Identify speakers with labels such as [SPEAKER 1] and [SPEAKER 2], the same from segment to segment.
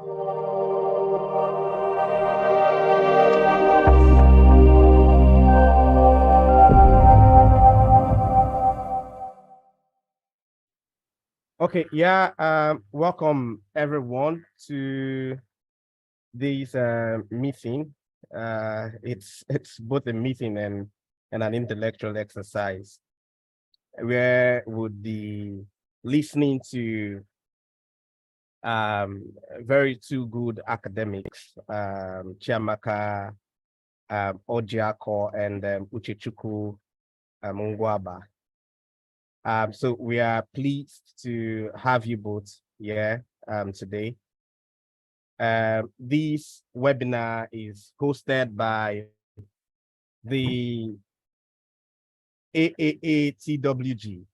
[SPEAKER 1] Okay, welcome everyone to this meeting. It's both a meeting and an intellectual exercise where we'll be listening to very two good academics, Chiamaka Ojiako and Uche Ngwaba. So we are pleased to have you both here today. This webinar is hosted by the AAATWG,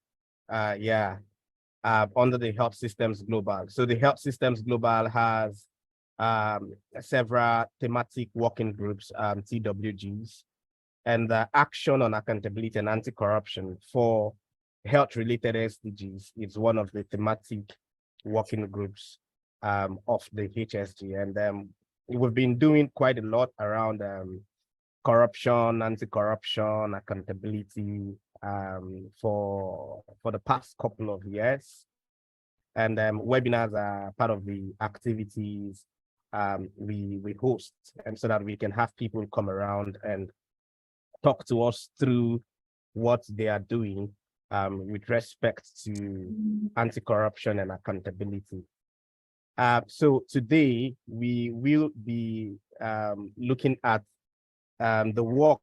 [SPEAKER 1] under the Health Systems Global. So the Health Systems Global has several thematic working groups, TWGs, and the Action on Accountability and Anti-Corruption for Health-related SDGs is one of the thematic working groups of the HSG. And we've been doing quite a lot around corruption, anti-corruption, accountability for the past couple of years. And webinars are part of the activities we host, and so that we can have people come around and talk to us through what they are doing with respect to anti-corruption and accountability. So today we will be looking at the work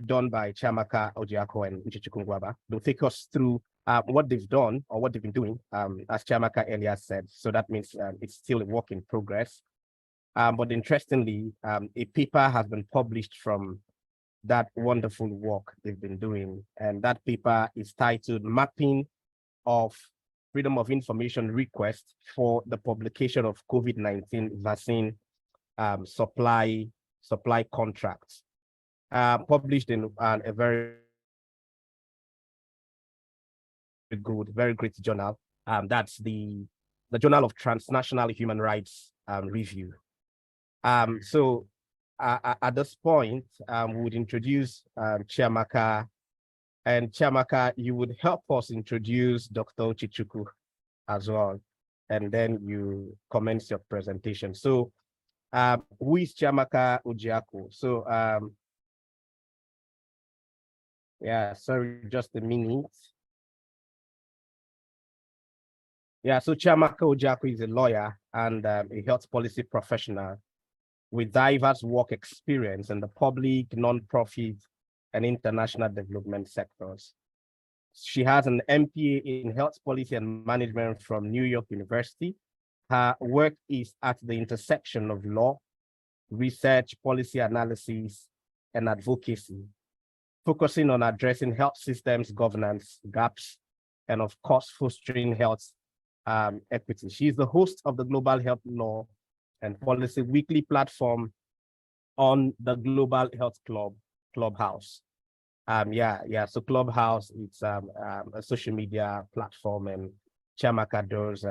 [SPEAKER 1] done by Chiamaka Ojiako and Uche Ngwaba. They'll take us through what they've done or what they've been doing, as Chiamaka earlier said. So that means it's still a work in progress. But interestingly, a paper has been published from that wonderful work they've been doing. And that paper is titled Mapping of Freedom of Information Request for the Publication of COVID-19 Vaccine Supply Contracts, published in a very great journal. That's the Journal of Transnational Human Rights Review. So at this point, we would introduce Chiamaka. And Chiamaka, you would help us introduce Dr. Uche as well, and then you commence your presentation. So who is Chiamaka Ojiako? So sorry, just a minute. So Chiamaka Ojiako is a lawyer and a health policy professional with diverse work experience in the public, non-profit, and international development sectors. She has an MPA in Health Policy and Management from New York University. Her work is at the intersection of law, research, policy analysis, and advocacy, focusing on addressing health systems governance gaps, and of course, fostering health equity. She is the host of the Global Health Law and Policy Weekly platform on the Global Health Clubhouse. So Clubhouse, it's a social media platform, and Chiamaka does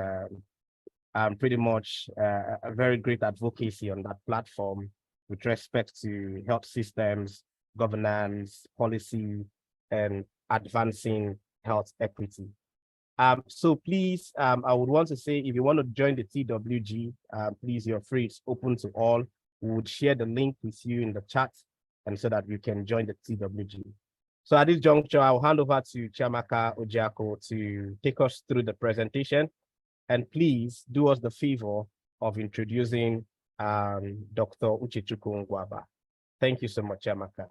[SPEAKER 1] pretty much a very great advocacy on that platform with respect to health systems, governance, policy, and advancing health equity. So please, I would want to say, if you want to join the TWG, please, you're free. It's open to all. We would share the link with you in the chat, and so that you can join the TWG. So at this juncture, I'll hand over to Chiamaka Ojiako to take us through the presentation. And please do us the favor of introducing Dr. Uche Ngwaba. Thank you so much, Chiamaka.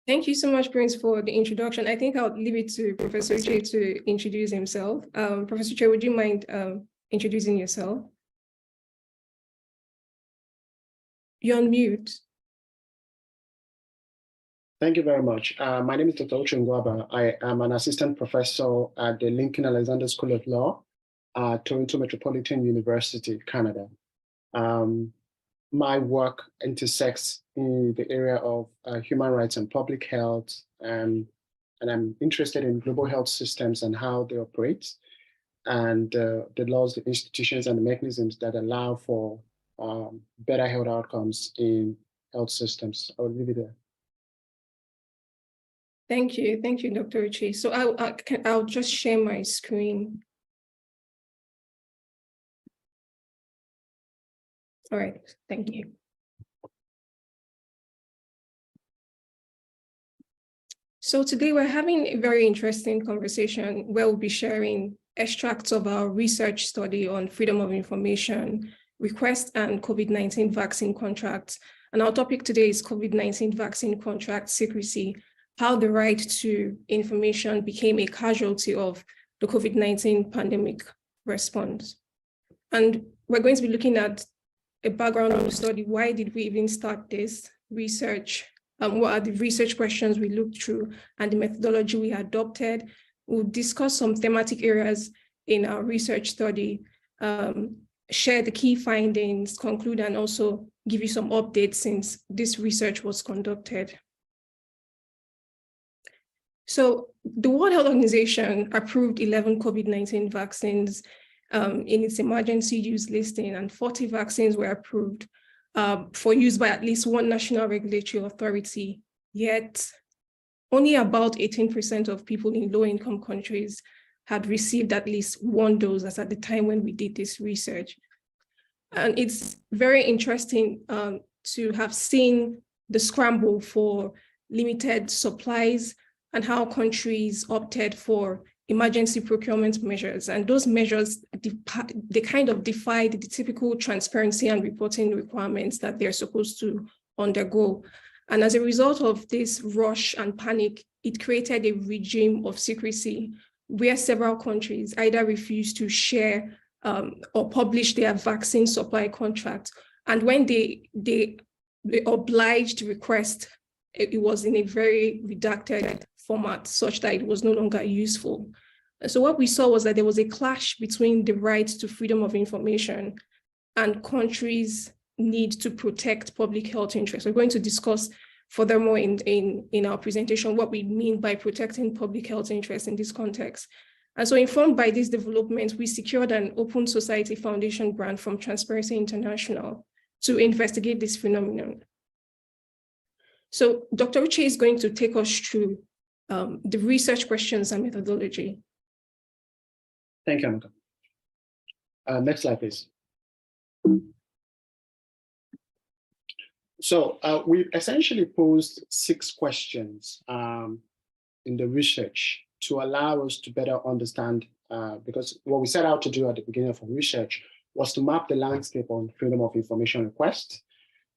[SPEAKER 2] Thank you so much, Prince, for the introduction. I think I'll leave it to Professor Uche to introduce himself. Professor Uche, would you mind introducing yourself? You're on mute.
[SPEAKER 3] Thank you very much. My name is Dr. Uche Ngwaba. I am an assistant professor at the Lincoln Alexander School of Law at Toronto Metropolitan University, Canada. My work intersects in the area of human rights and public health, and I'm interested in global health systems and how they operate. and the laws, the institutions, and the mechanisms that allow for better health outcomes in health systems. I'll leave it there.
[SPEAKER 2] Thank you, Dr. Uche. So I'll just share my screen. All right, thank you. So today we're having a very interesting conversation where we'll be sharing extracts of our research study on freedom of information, request and COVID-19 vaccine contracts. And our topic today is COVID-19 vaccine contract secrecy, how the right to information became a casualty of the COVID-19 pandemic response. And we're going to be looking at a background on the study. Why did we even start this research? What are the research questions we looked through and the methodology we adopted? We'll discuss some thematic areas in our research study, share the key findings, conclude, and also give you some updates since this research was conducted. So the World Health Organization approved 11 COVID-19 vaccines in its emergency use listing, and 40 vaccines were approved for use by at least one national regulatory authority, yet only about 18% of people in low-income countries had received at least one dose as at the time when we did this research. And it's very interesting to have seen the scramble for limited supplies and how countries opted for emergency procurement measures. And those measures, they kind of defied the typical transparency and reporting requirements that they're supposed to undergo. And as a result of this rush and panic, it created a regime of secrecy where several countries either refused to share or publish their vaccine supply contract. And when they obliged request, it was in a very redacted format such that it was no longer useful. So what we saw was that there was a clash between the right to freedom of information and countries' need to protect public health interests. We're going to discuss furthermore in our presentation what we mean by protecting public health interests in this context. And so informed by these developments, we secured an Open Society Foundation grant from Transparency International to investigate this phenomenon. So Dr. Uche is going to take us through the research questions and methodology.
[SPEAKER 3] Thank you, Amaka. Next slide, please. So we've essentially posed 6 questions in the research to allow us to better understand, because what we set out to do at the beginning of our research was to map the landscape on freedom of information requests,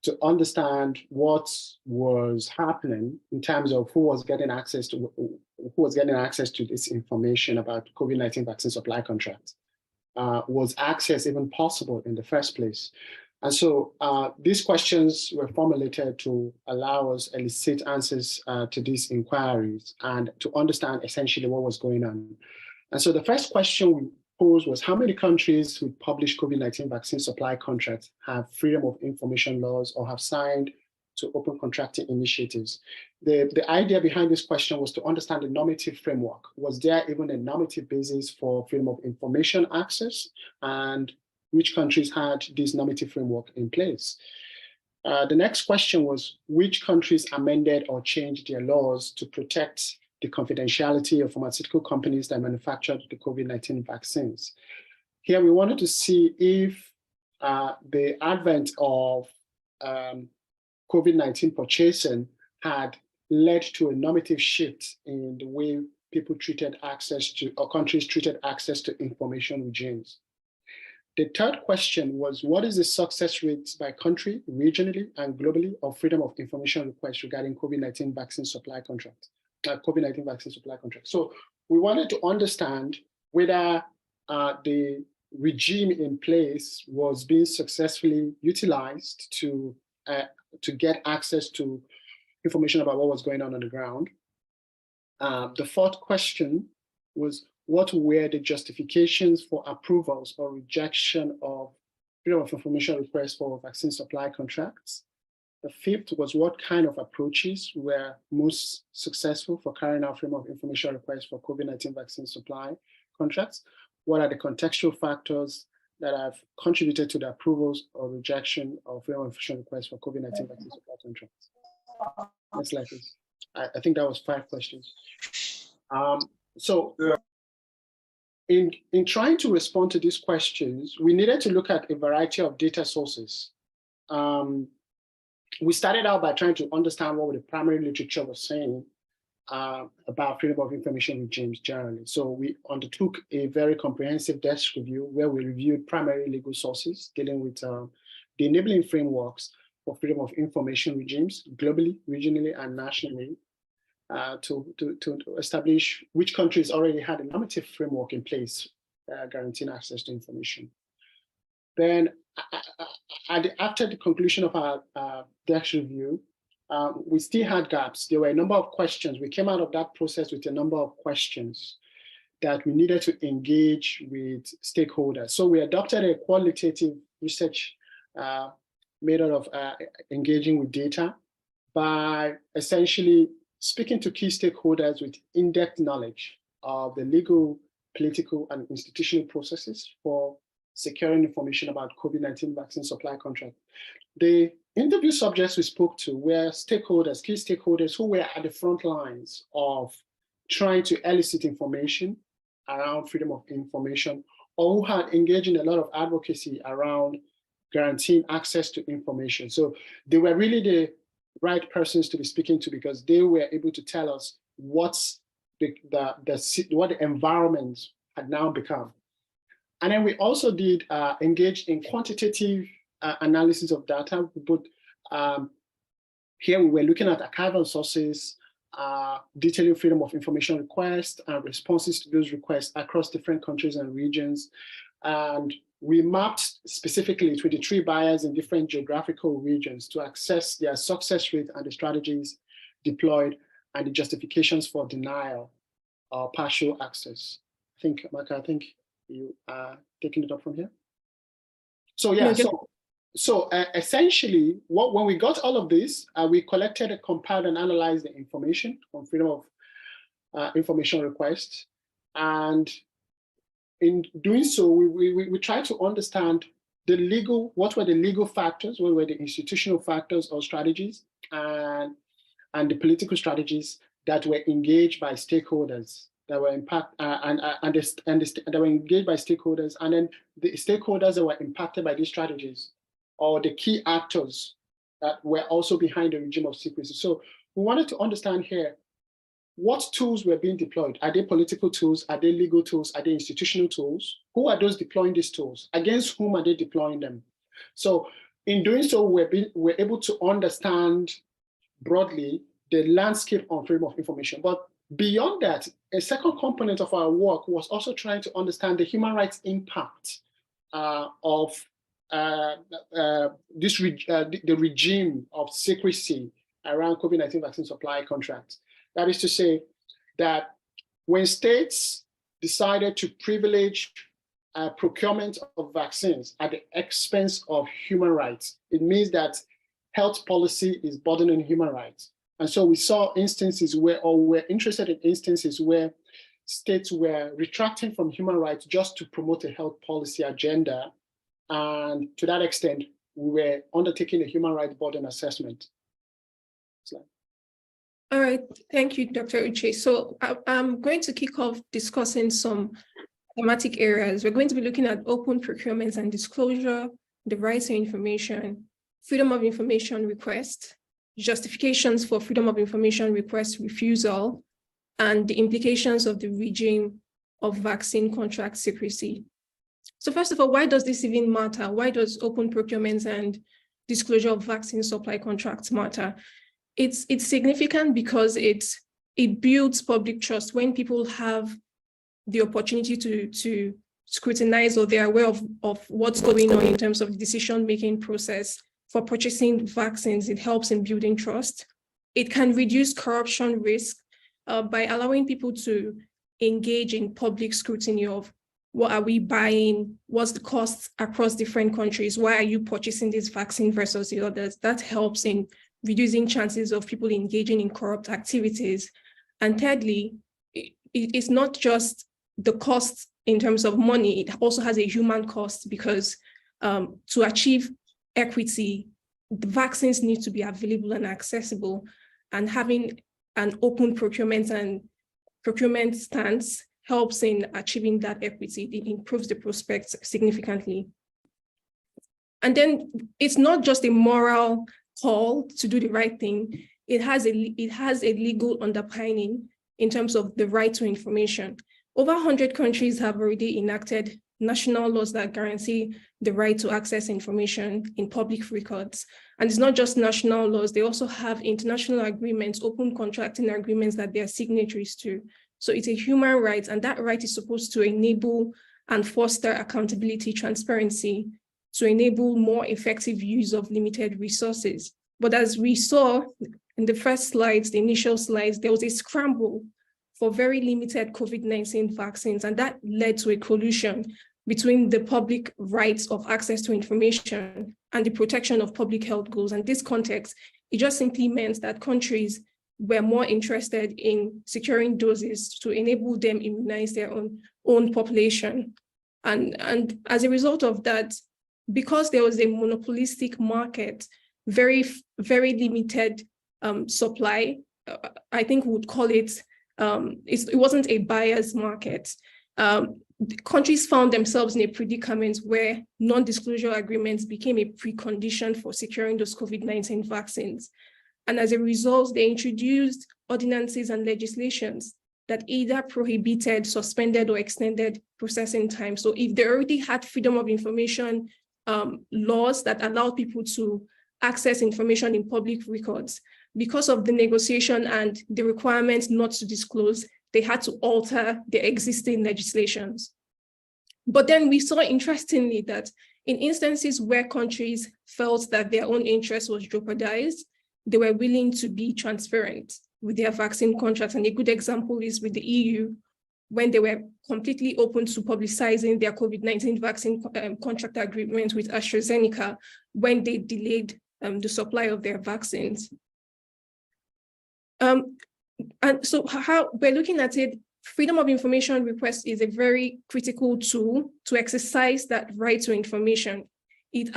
[SPEAKER 3] to understand what was happening in terms of who was getting access to this information about COVID-19 vaccine supply contracts. Was access even possible in the first place? And so these questions were formulated to allow us elicit answers to these inquiries and to understand essentially what was going on. And so the first question we posed was, how many countries who publish COVID-19 vaccine supply contracts have freedom of information laws or have signed to open contracting initiatives? The idea behind this question was to understand the normative framework. Was there even a normative basis for freedom of information access, and which countries had this normative framework in place? The next question was, which countries amended or changed their laws to protect the confidentiality of pharmaceutical companies that manufactured the COVID-19 vaccines? Here we wanted to see if the advent of COVID-19 purchasing had led to a normative shift in the way people treated access to, or countries treated access to information regimes. The third question was, what is the success rate by country, regionally, and globally of freedom of information requests regarding COVID-19 vaccine supply contracts? COVID-19 vaccine supply contracts. So we wanted to understand whether the regime in place was being successfully utilized to get access to information about what was going on the ground. The fourth question was, what were the justifications for approvals or rejection of freedom of information requests for vaccine supply contracts? The fifth was, what kind of approaches were most successful for carrying out freedom of information requests for COVID-19 vaccine supply contracts? what are the contextual factors that have contributed to the approvals or rejection of freedom of information requests for COVID-19 vaccine supply contracts. Next slide, please. I think that was 5 questions. So in trying to respond to these questions, we needed to look at a variety of data sources. We started out by trying to understand what the primary literature was saying about freedom of information regimes generally. So we undertook a very comprehensive desk review where we reviewed primary legal sources dealing with the enabling frameworks for freedom of information regimes globally, regionally, and nationally to establish which countries already had a normative framework in place guaranteeing access to information. Then after the conclusion of our desk review, we still had gaps. There were a number of questions. We came out of that process with a number of questions that we needed to engage with stakeholders. So we adopted a qualitative research method of engaging with data by essentially speaking to key stakeholders with in-depth knowledge of the legal, political, and institutional processes for securing information about COVID-19 vaccine supply contract. The interview subjects we spoke to were stakeholders, key stakeholders who were at the front lines of trying to elicit information around freedom of information, or who had engaged in a lot of advocacy around guaranteeing access to information. So they were really the right persons to be speaking to because they were able to tell us what the environment had now become. And then we also did engage in quantitative analysis of data. But here we were looking at archival sources, detailing freedom of information requests and responses to those requests across different countries and regions. And we mapped specifically 23 buyers in different geographical regions to assess their success rate and the strategies deployed and the justifications for denial or partial access. I think, Maka, you are taking it up from here. So yeah, so essentially, when we got all of this, we collected, compiled, and analyzed the information on freedom of information requests. And in doing so, we tried to understand what were the legal factors, what were the institutional factors or strategies, and the political strategies that were engaged by stakeholders that were that were engaged by stakeholders, and then the stakeholders that were impacted by these strategies, or the key actors that were also behind the regime of secrecy. So we wanted to understand here what tools were being deployed. Are they political tools? Are they legal tools? Are they institutional tools? Who are those deploying these tools? Against whom are they deploying them? So in doing so, we're able to understand broadly the landscape on freedom of information. But beyond that, a second component of our work was also trying to understand the human rights impact of the regime of secrecy around COVID-19 vaccine supply contracts. That is to say that when states decided to privilege procurement of vaccines at the expense of human rights, it means that health policy is burdening human rights. And so we saw instances where, or we're interested in instances where states were retracting from human rights just to promote a health policy agenda. And to that extent, we were undertaking a human rights burden assessment. Slide.
[SPEAKER 2] All right, thank you, Dr. Uche. So I'm going to kick off discussing some thematic areas. We're going to be looking at open procurements and disclosure, the right to information, freedom of information request, justifications for freedom of information request refusal, and the implications of the regime of vaccine contract secrecy. So first of all, why does this even matter? Why does open procurements and disclosure of vaccine supply contracts matter? It's significant because it builds public trust when people have the opportunity to scrutinize, or they're aware of what's going on in terms of the decision-making process for purchasing vaccines. It helps in building trust. It can reduce corruption risk by allowing people to engage in public scrutiny of what are we buying, what's the cost across different countries, why are you purchasing this vaccine versus the others. That helps in reducing chances of people engaging in corrupt activities. And thirdly, it's not just the cost in terms of money, it also has a human cost, because to achieve equity, the vaccines need to be available and accessible, and having an open procurement and procurement stance helps in achieving that equity. It improves the prospects significantly. And then it's not just a moral call to do the right thing. It has a legal underpinning in terms of the right to information. Over 100 countries have already enacted national laws that guarantee the right to access information in public records. And it's not just national laws, they also have international agreements, open contracting agreements that they are signatories to. So it's a human right, and that right is supposed to enable and foster accountability, transparency, to enable more effective use of limited resources. But as we saw in the first slides, the initial slides, there was a scramble for very limited COVID-19 vaccines, and that led to a collusion between the public rights of access to information and the protection of public health goals. And this context, it just simply meant that countries were more interested in securing doses to enable them immunize their own population. And as a result of that, because there was a monopolistic market, very, very limited supply, I think we would call it, it wasn't a buyer's market. Countries found themselves in a predicament where non-disclosure agreements became a precondition for securing those COVID-19 vaccines. And as a result, they introduced ordinances and legislations that either prohibited, suspended, or extended processing time. So if they already had freedom of information laws that allowed people to access information in public records, because of the negotiation and the requirement not to disclose, they had to alter the existing legislations. But then we saw, interestingly, that in instances where countries felt that their own interest was jeopardized, they were willing to be transparent with their vaccine contracts. And a good example is with the EU, when they were completely open to publicizing their COVID-19 vaccine contract agreement with AstraZeneca when they delayed the supply of their vaccines. And so how we're looking at it, freedom of information request is a very critical tool to exercise that right to information. It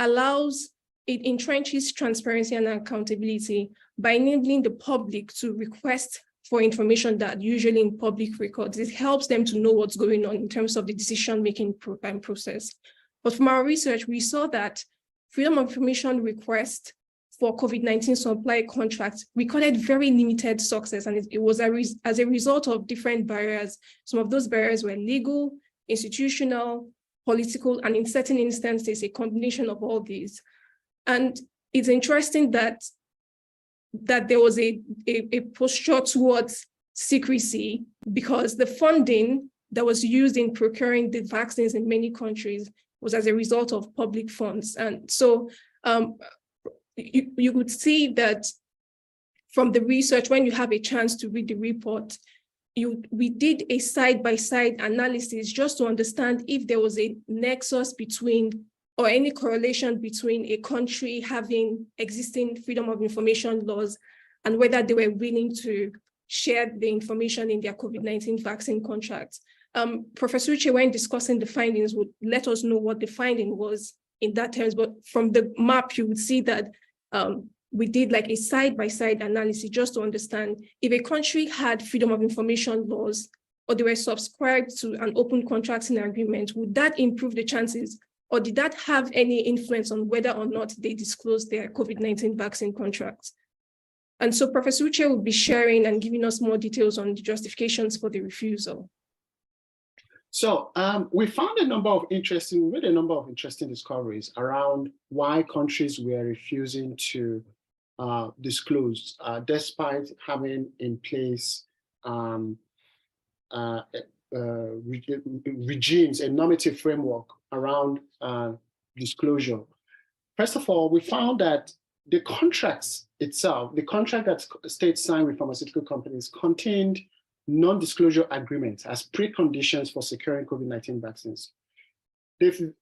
[SPEAKER 2] entrenches transparency and accountability by enabling the public to request for information that usually in public records. It helps them to know what's going on in terms of the decision-making process. But from our research, we saw that freedom of information request for COVID-19 supply contracts recorded very limited success, and it was as a result of different barriers. Some of those barriers were legal, institutional, political, and in certain instances, a combination of all these. And it's interesting that there was a posture towards secrecy, because the funding that was used in procuring the vaccines in many countries was as a result of public funds. And so you would see that from the research, when you have a chance to read the report, we did a side-by-side analysis just to understand if there was a nexus between, or any correlation between, a country having existing freedom of information laws and whether they were willing to share the information in their COVID-19 vaccine contracts. Professor Uche, when discussing the findings, would let us know what the finding was in that terms, but from the map, you would see that we did like a side-by-side analysis just to understand if a country had freedom of information laws or they were subscribed to an open contracting agreement, would that improve the chances, or did that have any influence on whether or not they disclosed their COVID-19 vaccine contracts? And so Professor Uche will be sharing and giving us more details on the justifications for the refusal.
[SPEAKER 3] So we made a number of interesting discoveries around why countries were refusing to disclose, despite having in place regimes, a normative framework around disclosure. First of all, we found that the contracts itself, the contract that states sign with pharmaceutical companies, contained non-disclosure agreements as preconditions for securing COVID-19 vaccines. We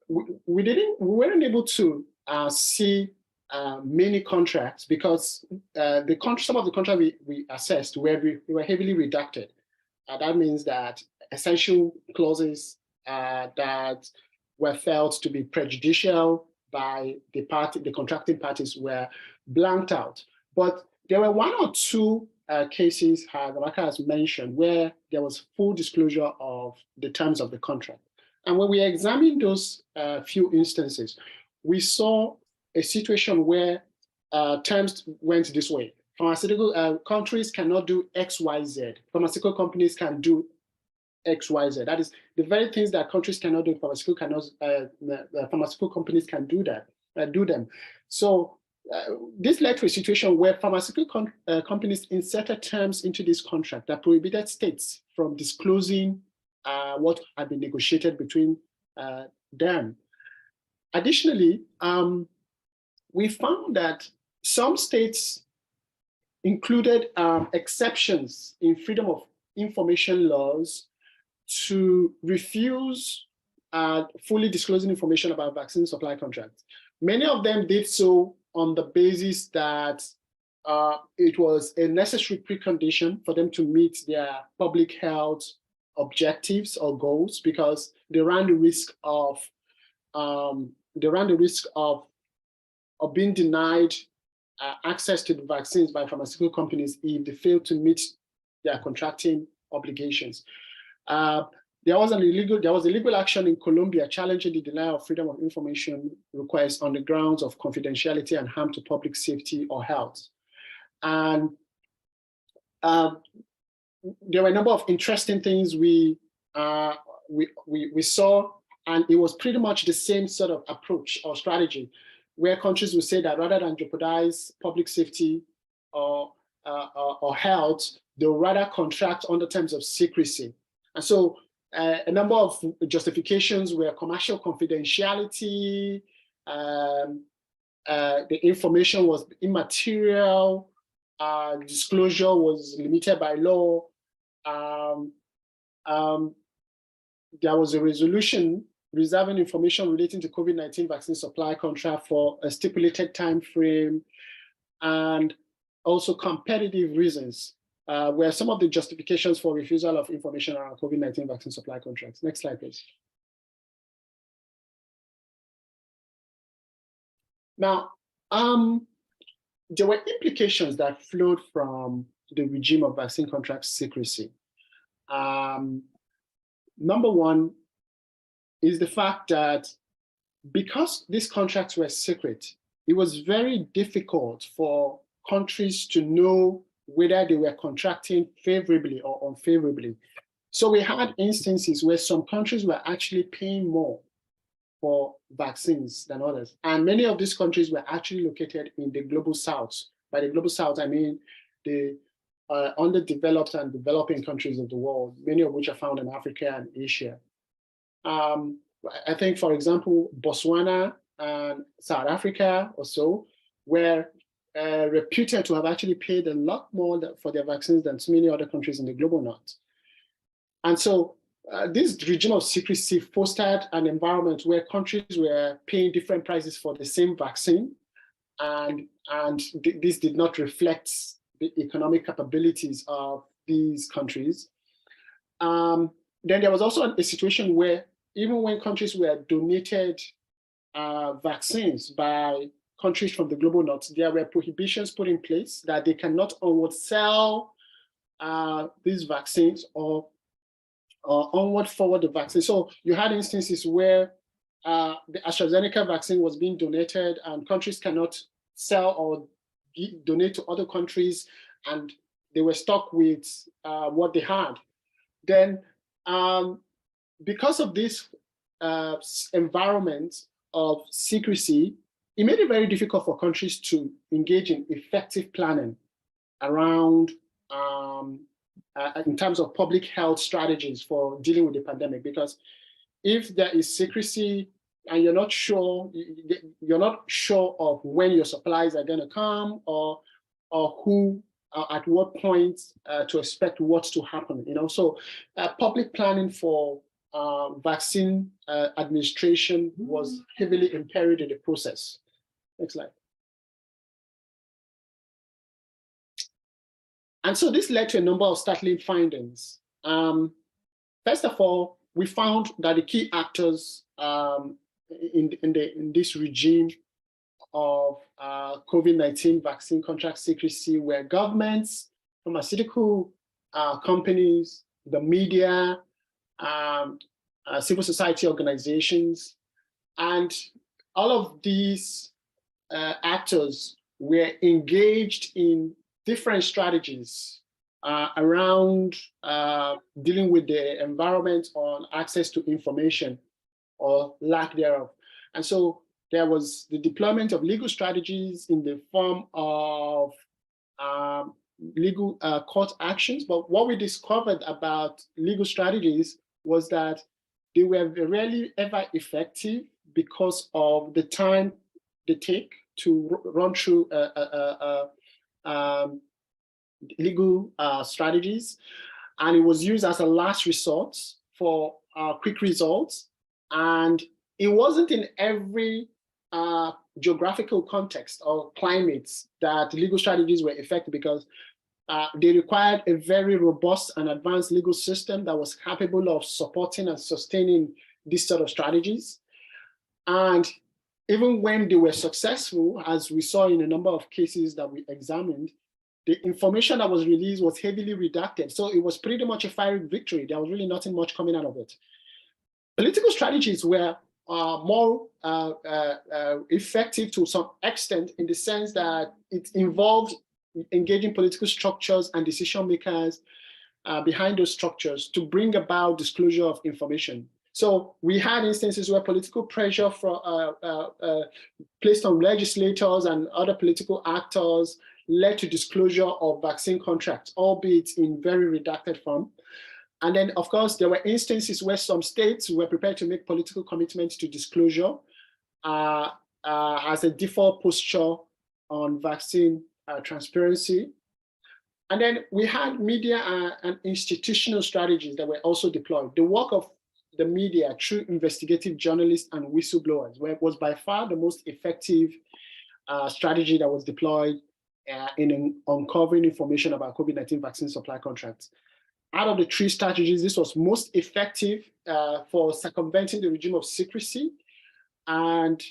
[SPEAKER 3] weren't able to see many contracts because some of the contracts we assessed were heavily redacted. That means that essential clauses that were felt to be prejudicial by the contracting parties were blanked out. But there were one or two cases, Ngwaba has mentioned, where there was full disclosure of the terms of the contract. And when we examined those few instances, we saw a situation where terms went this way. Pharmaceutical countries cannot do X, Y, Z. Pharmaceutical companies can do X, Y, Z. That is the very things that countries cannot do. Pharmaceutical companies can do that, do them. So this led to a situation where pharmaceutical companies inserted terms into this contract that prohibited states from disclosing what had been negotiated between them. Additionally, we found that some states included exceptions in freedom of information laws to refuse fully disclosing information about vaccine supply contracts. Many of them did so on the basis that it was a necessary precondition for them to meet their public health objectives or goals, because they ran the risk of being denied access to the vaccines by pharmaceutical companies if they failed to meet their contracting obligations. There was a legal action in Colombia challenging the denial of freedom of information requests on the grounds of confidentiality and harm to public safety or health. And there were a number of interesting things we saw, and it was pretty much the same sort of approach or strategy, where countries would say that rather than jeopardize public safety or health, they'll rather contract under terms of secrecy. And so a number of justifications were commercial confidentiality, the information was immaterial, disclosure was limited by law. There was a resolution reserving information relating to COVID-19 vaccine supply contract for a stipulated time frame, and also competitive reasons were some of the justifications for refusal of information around COVID-19 vaccine supply contracts. Next slide, please. Now, there were implications that flowed from the regime of vaccine contract secrecy. Number one is the fact that because these contracts were secret, it was very difficult for countries to know whether they were contracting favorably or unfavorably. So we had instances where some countries were actually paying more for vaccines than others. And many of these countries were actually located in the global south. By the global south, I mean the underdeveloped and developing countries of the world, many of which are found in Africa and Asia. I think, for example, Botswana and South Africa or so were reputed to have actually paid a lot more for their vaccines than so many other countries in the global north. And so this regime of secrecy fostered an environment where countries were paying different prices for the same vaccine, and this did not reflect the economic capabilities of these countries. Then there was also a situation where even when countries were donated vaccines by countries from the global north, there were prohibitions put in place that they cannot onward sell these vaccines or onward forward the vaccine. So you had instances where the AstraZeneca vaccine was being donated and countries cannot sell or donate to other countries, and they were stuck with what they had. Then because of this environment of secrecy, it made it very difficult for countries to engage in effective planning around in terms of public health strategies for dealing with the pandemic. Because if there is secrecy and you're not sure of when your supplies are going to come or who at what point to expect what to happen, so public planning for vaccine administration was heavily impaired in the process. Next slide. And so this led to a number of startling findings. First of all, we found that the key actors in this regime of COVID-19 vaccine contract secrecy were governments, pharmaceutical companies, the media, civil society organizations, and all of these actors were engaged in different strategies around dealing with the environment on access to information or lack thereof. And so there was the deployment of legal strategies in the form of legal court actions. But what we discovered about legal strategies was that they were rarely ever effective because of the time they take to run through legal strategies. And it was used as a last resort for quick results. And it wasn't in every geographical context or climates that legal strategies were effective, because they required a very robust and advanced legal system that was capable of supporting and sustaining these sort of strategies. And even when they were successful, as we saw in a number of cases that we examined, the information that was released was heavily redacted. So it was pretty much a firing victory. There was really nothing much coming out of it. Political strategies were more effective to some extent, in the sense that it involved engaging political structures and decision makers behind those structures to bring about disclosure of information. So we had instances where political pressure placed on legislators and other political actors led to disclosure of vaccine contracts, albeit in very redacted form. And then, of course, there were instances where some states were prepared to make political commitments to disclosure as a default posture on vaccine transparency. And then we had media and institutional strategies that were also deployed. The work of the media through investigative journalists and whistleblowers was by far the most effective strategy that was deployed in uncovering information about COVID-19 vaccine supply contracts. Out of the three strategies, this was most effective for circumventing the regime of secrecy. And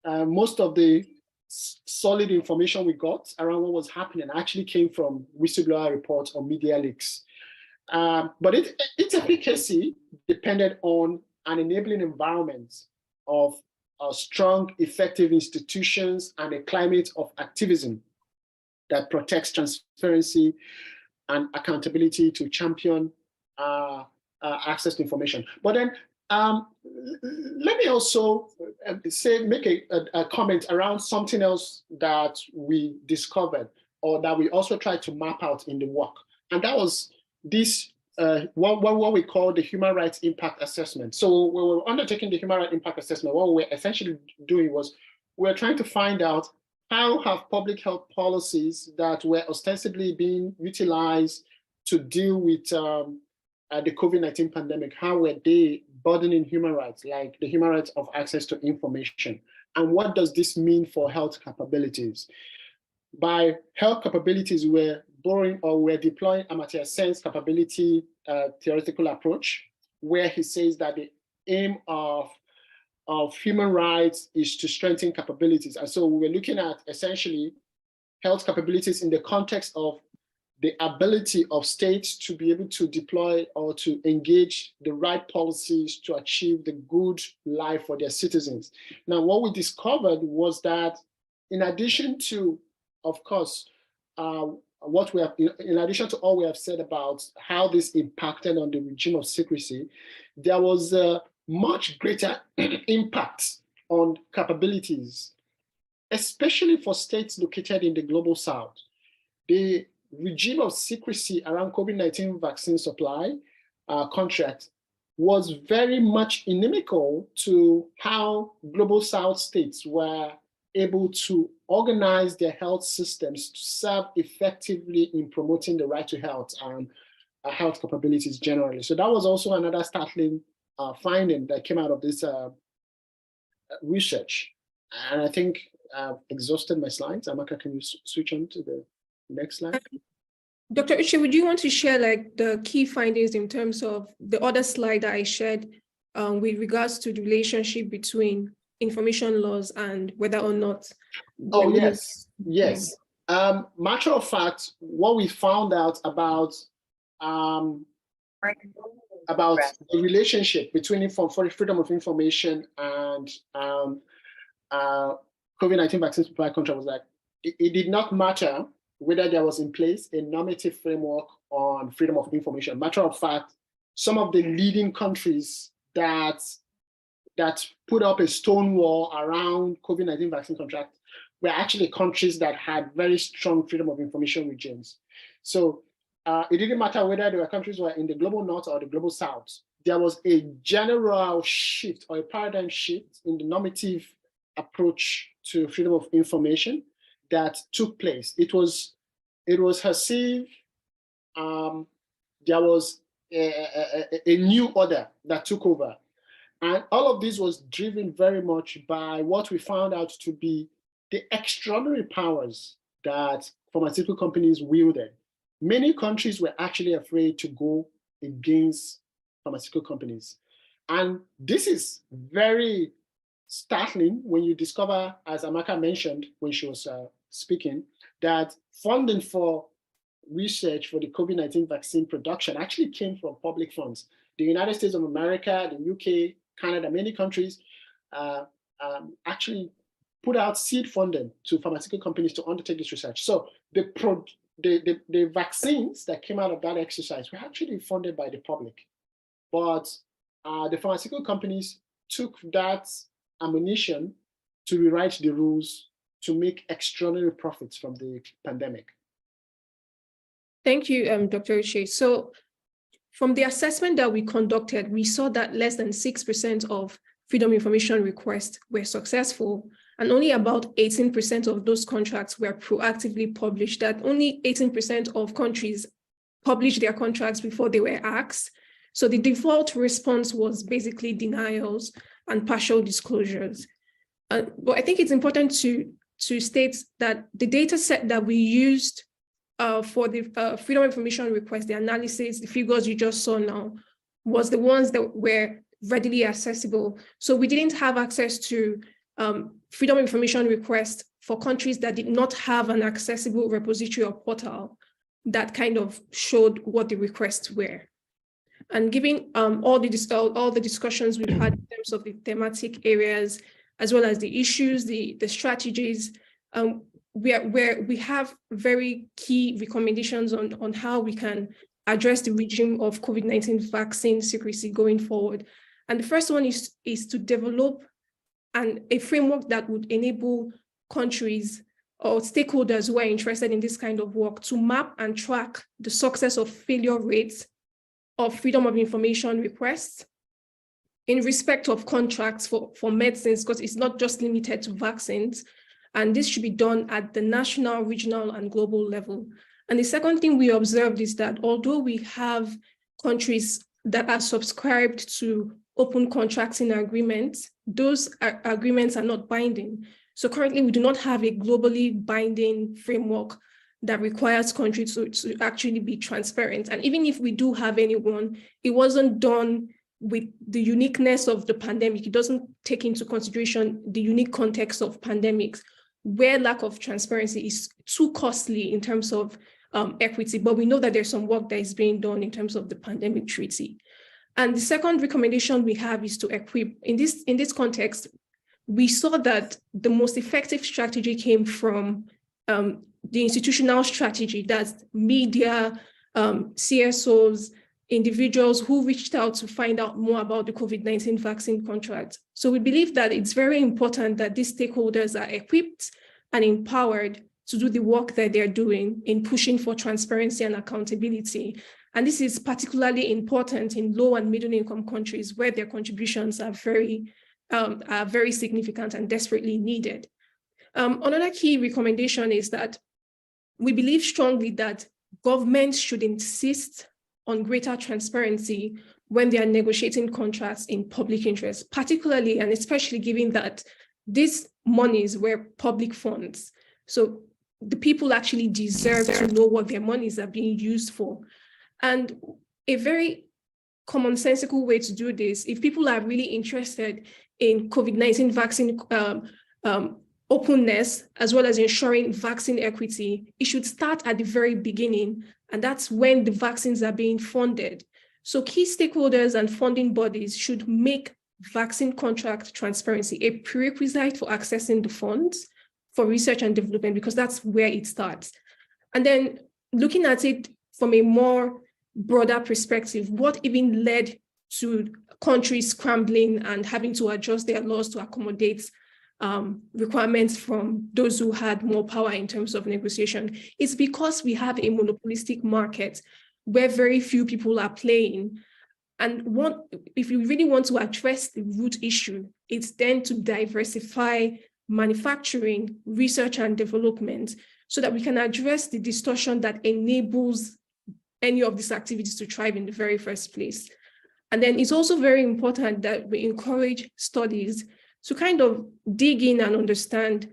[SPEAKER 3] most of the solid information we got around what was happening actually came from whistleblower reports or media leaks. But its efficacy depended on an enabling environment of strong, effective institutions and a climate of activism that protects transparency and accountability to champion access to information. But then let me also make a comment around something else that we discovered, or that we also tried to map out in the work. And that was this, what we call the human rights impact assessment. So when we were undertaking the human rights impact assessment, what we were essentially doing was we were trying to find out how have public health policies that were ostensibly being utilized to deal with the COVID-19 pandemic, how were they burdening human rights, like the human rights of access to information? And what does this mean for health capabilities? By health capabilities, we're borrowing or we're deploying Amartya Sen's capability theoretical approach, where he says that the aim of human rights is to strengthen capabilities. And so we're looking at essentially health capabilities in the context of the ability of states to be able to deploy or to engage the right policies to achieve the good life for their citizens. Now, what we discovered was that in addition to, of course, what we have, in addition to all we have said about how this impacted on the regime of secrecy, there was a much greater impact on capabilities, especially for states located in the global south. The regime of secrecy around COVID-19 vaccine supply contract was very much inimical to how global south states were able to organize their health systems to serve effectively in promoting the right to health and health capabilities generally. So that was also another startling finding that came out of this research. And I think I've exhausted my slides. Amaka, can you switch on to the next slide?
[SPEAKER 2] Dr. Uche, would you want to share like the key findings in terms of the other slide that I shared with regards to the relationship between information laws and whether or not?
[SPEAKER 3] Oh, yes. Matter of fact, what we found out about the relationship between freedom of information and COVID-19 vaccine supply contract was that it did not matter whether there was in place a normative framework on freedom of information. Matter of fact, some of the leading countries that put up a stone wall around COVID-19 vaccine contract were actually countries that had very strong freedom of information regimes. So it didn't matter whether there were countries who were in the global north or the global south. There was a general shift or a paradigm shift in the normative approach to freedom of information that took place. It was as if there was a new order that took over. And all of this was driven very much by what we found out to be the extraordinary powers that pharmaceutical companies wielded. Many countries were actually afraid to go against pharmaceutical companies. And this is very startling when you discover, as Amaka mentioned when she was speaking, that funding for research for the COVID-19 vaccine production actually came from public funds. The United States of America, the UK, Canada, many countries actually put out seed funding to pharmaceutical companies to undertake this research. So the vaccines that came out of that exercise were actually funded by the public. But the pharmaceutical companies took that ammunition to rewrite the rules to make extraordinary profits from the pandemic.
[SPEAKER 2] Thank you, Dr. Uche. So from the assessment that we conducted, we saw that less than 6% of freedom information requests were successful, and only about 18% of those contracts were proactively published, that only 18% of countries published their contracts before they were asked. So the default response was basically denials and partial disclosures. But I think it's important to state that the data set that we used for the freedom of information request, the analysis, the figures you just saw now, was the ones that were readily accessible. So we didn't have access to freedom of information requests for countries that did not have an accessible repository or portal that kind of showed what the requests were. And given all the discussions we've had in terms of the thematic areas, as well as the issues, the strategies, we have very key recommendations on how we can address the regime of COVID-19 vaccine secrecy going forward. And the first one is to develop a framework that would enable countries or stakeholders who are interested in this kind of work to map and track the success of failure rates of freedom of information requests in respect of contracts for medicines, because it's not just limited to vaccines. And this should be done at the national, regional, and global level. And the second thing we observed is that although we have countries that are subscribed to open contracting agreements, those agreements are not binding. So currently we do not have a globally binding framework that requires countries to actually be transparent. And even if we do have anyone, it wasn't done with the uniqueness of the pandemic. It doesn't take into consideration the unique context of pandemics, where lack of transparency is too costly in terms of equity. But we know that there's some work that is being done in terms of the pandemic treaty. And the second recommendation we have is to equip. In this context, we saw that the most effective strategy came from the institutional strategy, that's media, CSOs, individuals who reached out to find out more about the COVID-19 vaccine contract. So we believe that it's very important that these stakeholders are equipped and empowered to do the work that they're doing in pushing for transparency and accountability. And this is particularly important in low and middle income countries where their contributions are very significant and desperately needed. Another key recommendation is that we believe strongly that governments should insist on greater transparency when they are negotiating contracts in public interest, particularly and especially given that these monies were public funds. So the people actually deserve to know what their monies are being used for. And a very commonsensical way to do this, if people are really interested in COVID-19 vaccine openness, as well as ensuring vaccine equity, it should start at the very beginning, and that's when the vaccines are being funded. So key stakeholders and funding bodies should make vaccine contract transparency a prerequisite for accessing the funds for research and development, because that's where it starts. And then looking at it from a more broader perspective, what even led to countries scrambling and having to adjust their laws to accommodate requirements from those who had more power in terms of negotiation? It's because we have a monopolistic market where very few people are playing. And if you really want to address the root issue, it's then to diversify manufacturing, research, and development so that we can address the distortion that enables any of these activities to thrive in the very first place. And then it's also very important that we encourage studies to kind of dig in and understand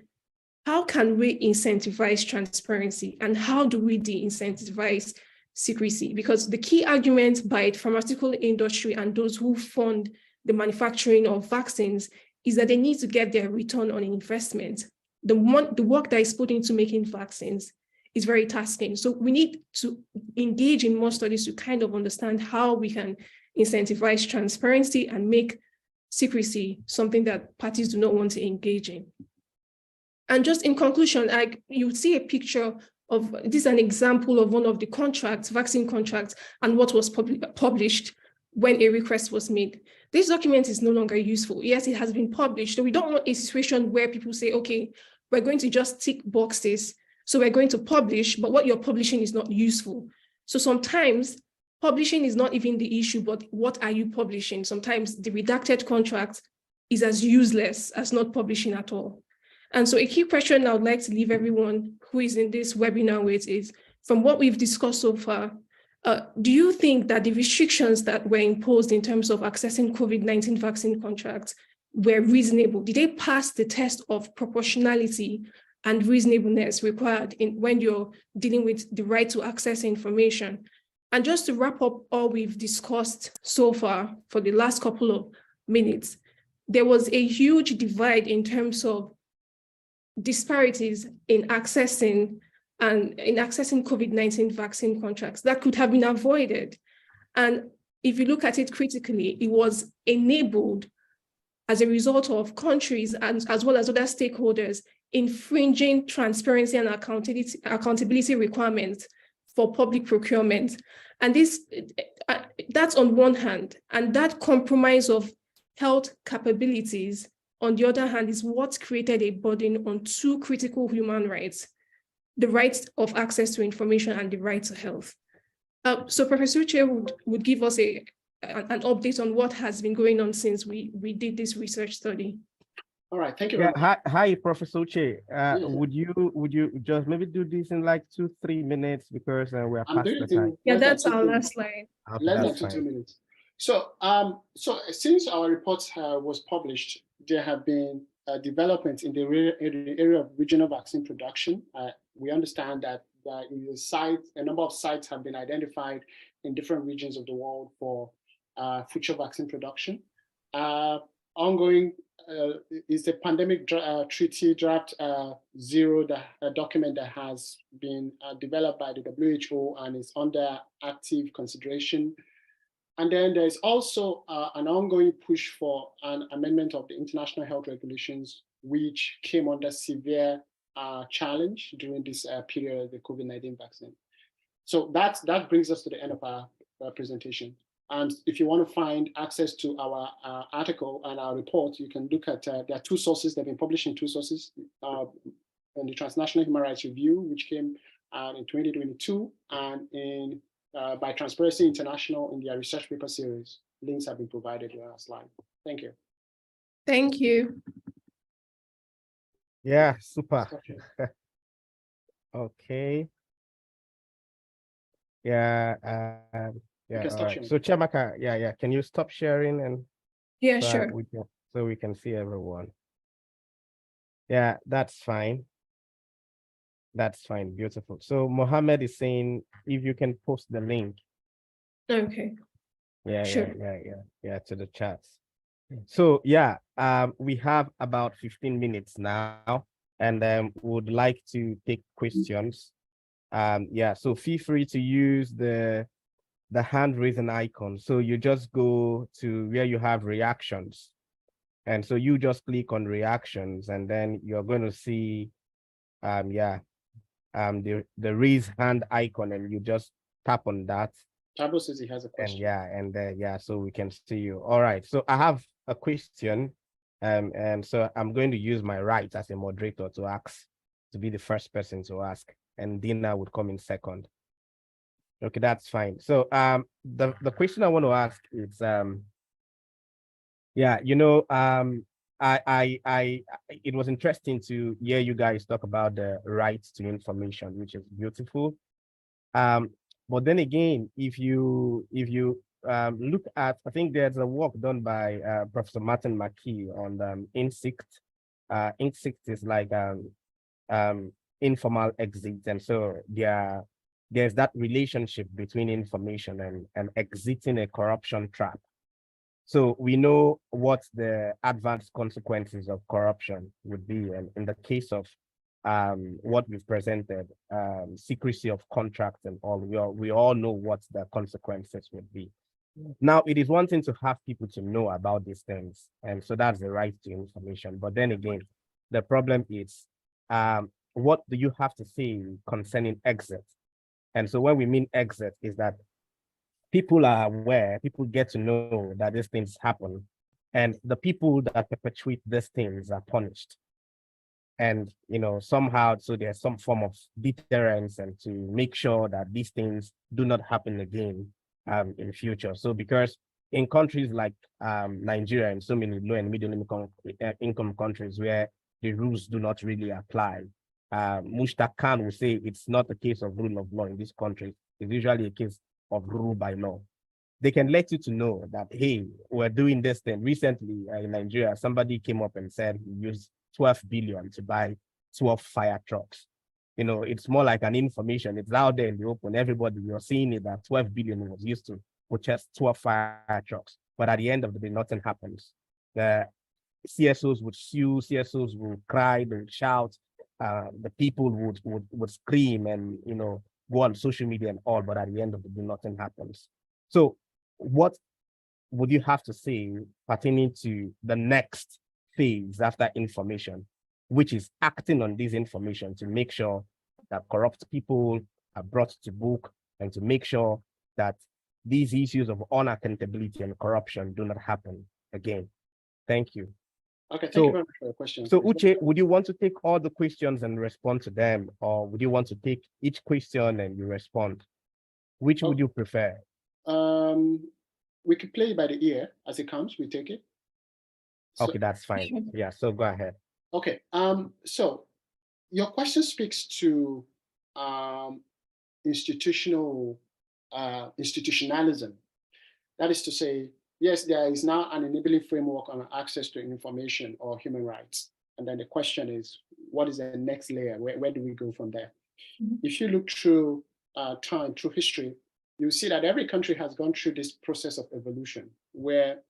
[SPEAKER 2] how can we incentivize transparency and how do we de-incentivize secrecy? Because the key argument by the pharmaceutical industry and those who fund the manufacturing of vaccines is that they need to get their return on investment. The work that is put into making vaccines is very tasking. So we need to engage in more studies to kind of understand how we can incentivize transparency and make secrecy something that parties do not want to engage in. And just in conclusion, you see a picture of, this is an example of one of the contracts, vaccine contracts, and what was published when a request was made. This document is no longer useful. Yes, it has been published. So we don't want a situation where people say, okay, we're going to just tick boxes. So we're going to publish, but what you're publishing is not useful. So sometimes publishing is not even the issue, but what are you publishing? Sometimes the redacted contract is as useless as not publishing at all. And so a key question I would like to leave everyone who is in this webinar with is, from what we've discussed so far, do you think that the restrictions that were imposed in terms of accessing COVID-19 vaccine contracts were reasonable? Did they pass the test of proportionality and reasonableness required when you're dealing with the right to access information? And just to wrap up all we've discussed so far for the last couple of minutes, there was a huge divide in terms of disparities in accessing COVID-19 vaccine contracts that could have been avoided. And if you look at it critically, it was enabled as a result of countries and as well as other stakeholders infringing transparency and accountability requirements for public procurement. And that's on one hand, and that compromise of health capabilities, on the other hand, is what created a burden on two critical human rights: the right of access to information and the right to health. So Professor Uche would give us an update on what has been going on since we did this research study.
[SPEAKER 3] All right, thank you very
[SPEAKER 1] Yeah,
[SPEAKER 3] much.
[SPEAKER 1] hi, Professor Uche. Would you just maybe do this in like 2-3 minutes, because we're past the time.
[SPEAKER 2] Yeah, that's our last slide.
[SPEAKER 1] Okay,
[SPEAKER 3] Less than 2 minutes. So, so since our report was published, there have been developments in the area of regional vaccine production. We understand that a number of sites have been identified in different regions of the world for future vaccine production. Ongoing is the pandemic treaty draft 0, a document that has been developed by the WHO and is under active consideration. And then there's also an ongoing push for an amendment of the international health regulations, which came under severe challenge during this period of the COVID-19 vaccine. So that brings us to the end of our presentation. And if you want to find access to our article and our report, you can look at, there are 2 sources. They've been published in 2 sources, in the Transnational Human Rights Review, which came out in 2022, and by Transparency International in their research paper series. Links have been provided in our slide. Thank you.
[SPEAKER 2] Thank you.
[SPEAKER 1] Yeah, super. Okay. Yeah. Yeah. All right. So Chiamaka, yeah. Can you stop sharing and
[SPEAKER 2] yeah, sure.
[SPEAKER 1] So we can see everyone. Yeah, that's fine. That's fine. Beautiful. So Mohammed is saying if you can post the link.
[SPEAKER 2] Okay, sure.
[SPEAKER 1] Yeah, to the chats. So yeah, we have about 15 minutes now, and would like to take questions. Yeah, so feel free to use the hand raising icon. So you just go to where you have reactions. And so you just click on reactions, and then you're going to see the raise hand icon, and you just tap on that.
[SPEAKER 3] Tabo says he has a
[SPEAKER 1] And
[SPEAKER 3] question.
[SPEAKER 1] so we can see you. All right. So I have a question. And so I'm going to use my right as a moderator to ask, to be the first person to ask, and Dina would come in second. Okay, that's fine. So the question I want to ask is yeah, it was interesting to hear you guys talk about the right to information, which is beautiful. But then again, if you look at, I think there's a work done by Professor Martin McKee on insect. Insect is like informal exit, and so there's that relationship between information and exiting a corruption trap. So we know what the advanced consequences of corruption would be. And in the case of what we've presented, secrecy of contracts and all, we all know what the consequences would be. Now, it is one thing to have people to know about these things. And so that's the right to information. But then again, the problem is, what do you have to say concerning exit? And so when we mean exit is that people are aware, people get to know that these things happen, and the people that perpetuate these things are punished. And somehow, so there's some form of deterrence and to make sure that these things do not happen again in future. So because in countries like Nigeria and so many low and middle income countries where the rules do not really apply, Mushtaq Khan will say it's not a case of rule of law in this country. It's usually a case of rule by law. They can let you to know that, hey, we're doing this thing. Recently in Nigeria, somebody came up and said he used 12 billion to buy 12 fire trucks. It's more like an information. It's out there in the open. Everybody, you're seeing it, that 12 billion was used to purchase 12 fire trucks. But at the end of the day, nothing happens. The CSOs would sue, CSOs would cry, they would shout, the people would scream and go on social media and all, but at the end of the day, nothing happens. So what would you have to say pertaining to the next phase after information, which is acting on this information to make sure that corrupt people are brought to book and to make sure that these issues of unaccountability and corruption do not happen again? Thank you.
[SPEAKER 3] Okay, thank you very much for the question.
[SPEAKER 1] So Uche, would you want to take all the questions and respond to them, or would you want to take each question and you respond? Which would you prefer?
[SPEAKER 3] We could play it by the ear as it comes. We take it.
[SPEAKER 1] Okay, that's fine. Yeah, so go ahead.
[SPEAKER 3] Okay. So your question speaks to institutionalism. That is to say, yes, there is now an enabling framework on access to information or human rights. And then the question is, what is the next layer? Where do we go from there? Mm-hmm. If you look through time, through history, you see that every country has gone through this process of evolution where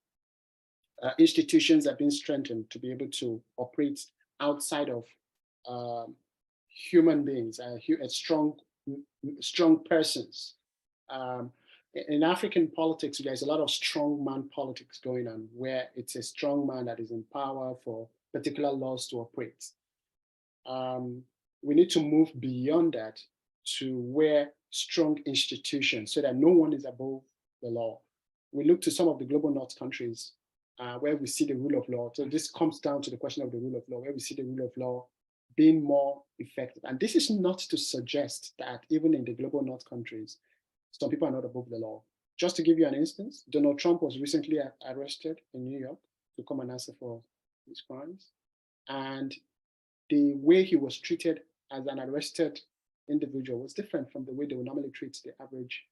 [SPEAKER 3] institutions have been strengthened to be able to operate outside of human beings, strong persons. In African politics, there's a lot of strongman politics going on, where it's a strong man that is in power for particular laws to operate. We need to move beyond that to where strong institutions, so that no one is above the law. We look to some of the global north countries where we see the rule of law. So this comes down to the question of the rule of law, where we see the rule of law being more effective. And this is not to suggest that even in the global north countries, some people are not above the law. Just to give you an instance, Donald Trump was recently arrested in New York to come and answer for his crimes. And the way he was treated as an arrested individual was different from the way they would normally treat the average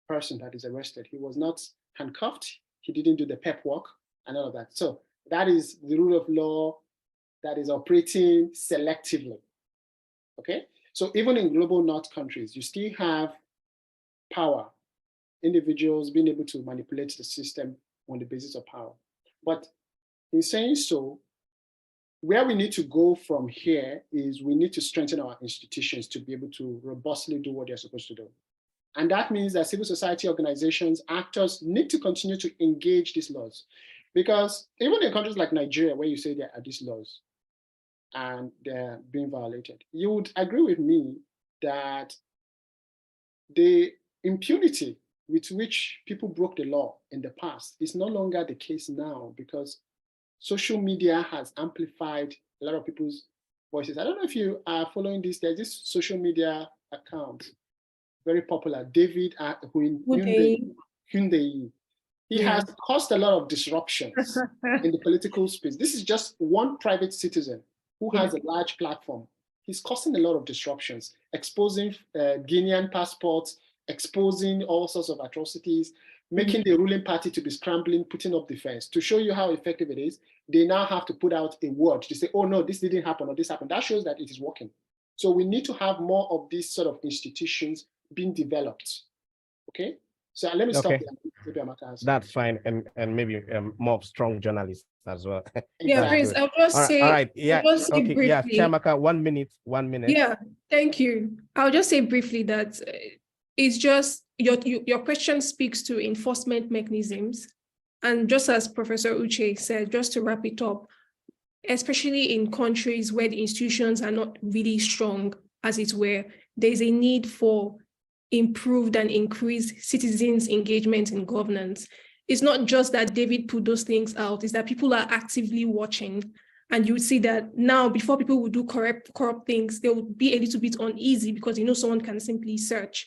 [SPEAKER 3] person that is arrested. He was not handcuffed. He didn't do the pep walk and all of that. So that is the rule of law that is operating selectively. Okay. So even in global north countries, you still have power, individuals being able to manipulate the system on the basis of power. But in saying so, where we need to go from here is we need to strengthen our institutions to be able to robustly do what they're supposed to do. And that means that civil society organizations, actors need to continue to engage these laws. Because even in countries like Nigeria, where you say there are these laws and they're being violated, you would agree with me that the impunity with which people broke the law in the past is no longer the case now, because social media has amplified a lot of people's voices. I don't know if you are following this. There's this social media account, very popular, David Hyundai. He has caused a lot of disruptions in the political space. This is just one private citizen who has a large platform. He's causing a lot of disruptions, exposing Guinean passports, exposing all sorts of atrocities, making the ruling party to be scrambling, putting up defense. To show you how effective it is, they now have to put out a word to say, oh no, this didn't happen or this happened. That shows that it is working. So we need to have more of these sort of institutions being developed. Okay? So let me stop there.
[SPEAKER 1] That's fine, and maybe more strong journalists as well.
[SPEAKER 2] Yeah, Prince, I'll just say.
[SPEAKER 1] All right. Yeah.
[SPEAKER 2] Okay.
[SPEAKER 1] Briefly. Yeah, Chiamaka, 1 minute. 1 minute.
[SPEAKER 2] Yeah. Thank you. I'll just say briefly that it's just your question speaks to enforcement mechanisms, and just as Professor Uche said, just to wrap it up, especially in countries where the institutions are not really strong, as it were, there's a need for improved and increased citizens' engagement in governance. It's not just that David put those things out, it's that people are actively watching. And you would see that now, before people would do corrupt things, they would be a little bit uneasy because someone can simply search.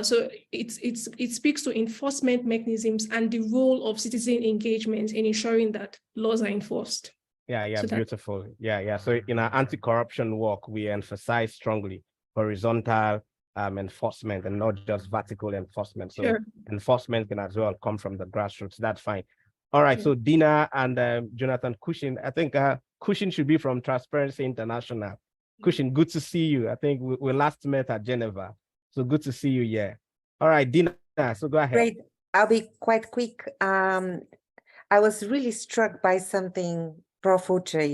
[SPEAKER 2] So it speaks to enforcement mechanisms and the role of citizen engagement in ensuring that laws are enforced.
[SPEAKER 1] Yeah, so beautiful. Yeah. So in our anti-corruption work, we emphasize strongly horizontal enforcement and not just vertical enforcement. So enforcement can as well come from the grassroots. That's fine. All right. So Dina and Jonathan Cushin, I think Cushin should be from Transparency International. Cushin, good to see you. I think we last met at Geneva. So good to see you. Yeah. All right, Dina. So go ahead.
[SPEAKER 4] Great. I'll be quite quick. I was really struck by something, Prof. Uche,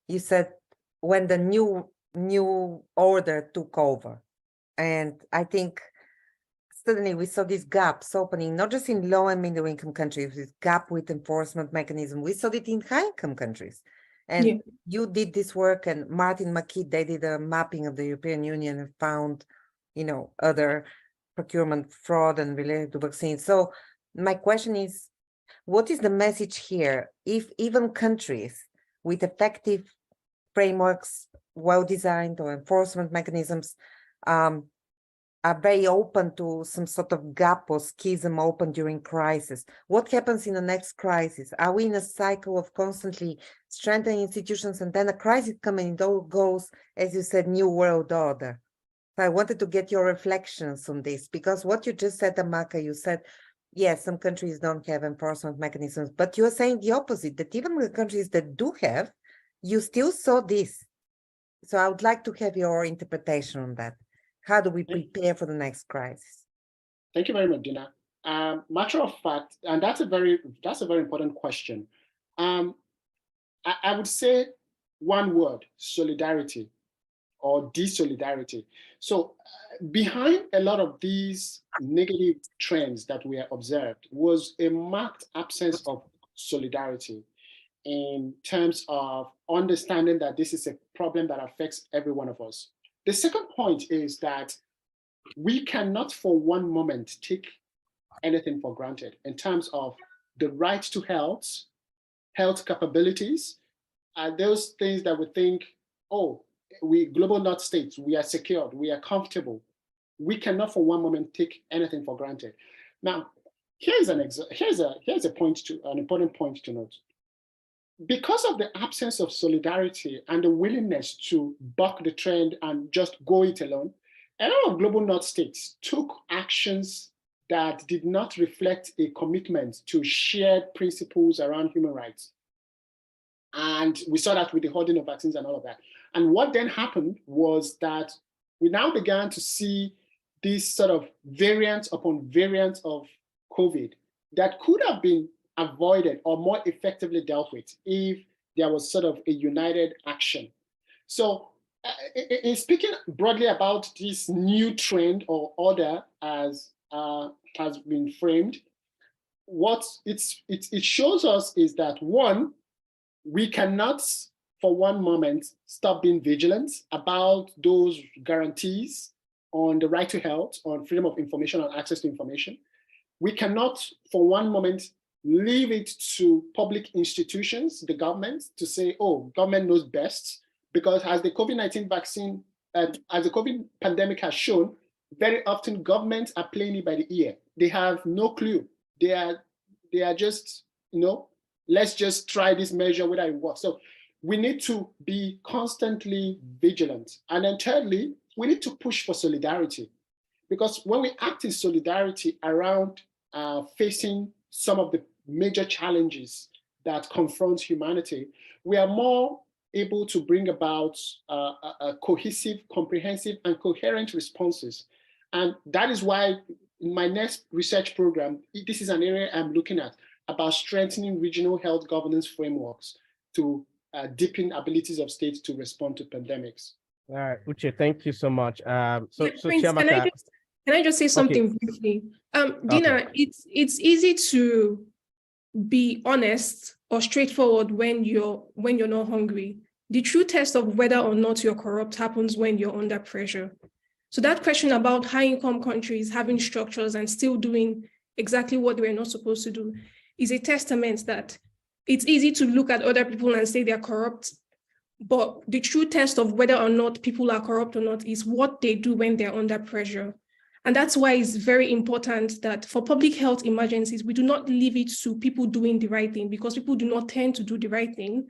[SPEAKER 4] you said when the new order took over. And I think suddenly we saw these gaps opening, not just in low and middle income countries, this gap with enforcement mechanism. We saw it in high income countries. And you did this work, and Martin McKee, they did a mapping of the European Union and found, other procurement fraud and related to vaccines. So my question is, what is the message here? If even countries with effective frameworks, well-designed or enforcement mechanisms, are very open to some sort of gap or schism open during crisis, what happens in the next crisis? Are we in a cycle of constantly strengthening institutions and then a crisis coming and it all goes, as you said, new world order? So I wanted to get your reflections on this, because what you just said, Amaka, you said, yes, some countries don't have enforcement mechanisms, but you're saying the opposite, that even the countries that do have, you still saw this. So I would like to have your interpretation on that. How do we prepare for the next crisis?
[SPEAKER 3] Thank you very much, Dina. Matter of fact, and that's a very important question. I would say one word: solidarity or desolidarity. So behind a lot of these negative trends that we have observed was a marked absence of solidarity in terms of understanding that this is a problem that affects every one of us. The second point is that we cannot for one moment take anything for granted in terms of the right to health capabilities, those things that we think, oh, we global north states, we are secured, we are comfortable. We cannot for one moment take anything for granted. Now, here's an important point to note. Because of the absence of solidarity and the willingness to buck the trend and just go it alone, a lot of global north states took actions that did not reflect a commitment to shared principles around human rights. And we saw that with the hoarding of vaccines and all of that. And what then happened was that we now began to see this sort of variant upon variant of COVID that could have been avoided or more effectively dealt with if there was sort of a united action. So in speaking broadly about this new trend or order as has been framed, what it shows us is that, one, we cannot for one moment stop being vigilant about those guarantees on the right to health, on freedom of information, on access to information. We cannot for one moment leave it to public institutions, the government, to say, oh, government knows best, because as the COVID-19 vaccine, as the COVID pandemic has shown, very often governments are playing it by the ear. They have no clue. They are just, let's just try this measure whether it works. So we need to be constantly vigilant. And then thirdly, we need to push for solidarity, because when we act in solidarity around facing some of the major challenges that confront humanity, we are more able to bring about a cohesive, comprehensive, and coherent responses. And that is why in my next research program, this is an area I'm looking at, about strengthening regional health governance frameworks to deepen abilities of states to respond to pandemics.
[SPEAKER 1] All right, Uche, thank you so much.
[SPEAKER 2] Prince,
[SPEAKER 1] Chiamaka,
[SPEAKER 2] can I just say something briefly? Dina, it's easy to be honest or straightforward when you're not hungry. The true test of whether or not you're corrupt happens when you're under pressure. So that question about high-income countries having structures and still doing exactly what they were not supposed to do is a testament that it's easy to look at other people and say they're corrupt, but the true test of whether or not people are corrupt or not is what they do when they're under pressure. And that's why it's very important that for public health emergencies, we do not leave it to people doing the right thing, because people do not tend to do the right thing.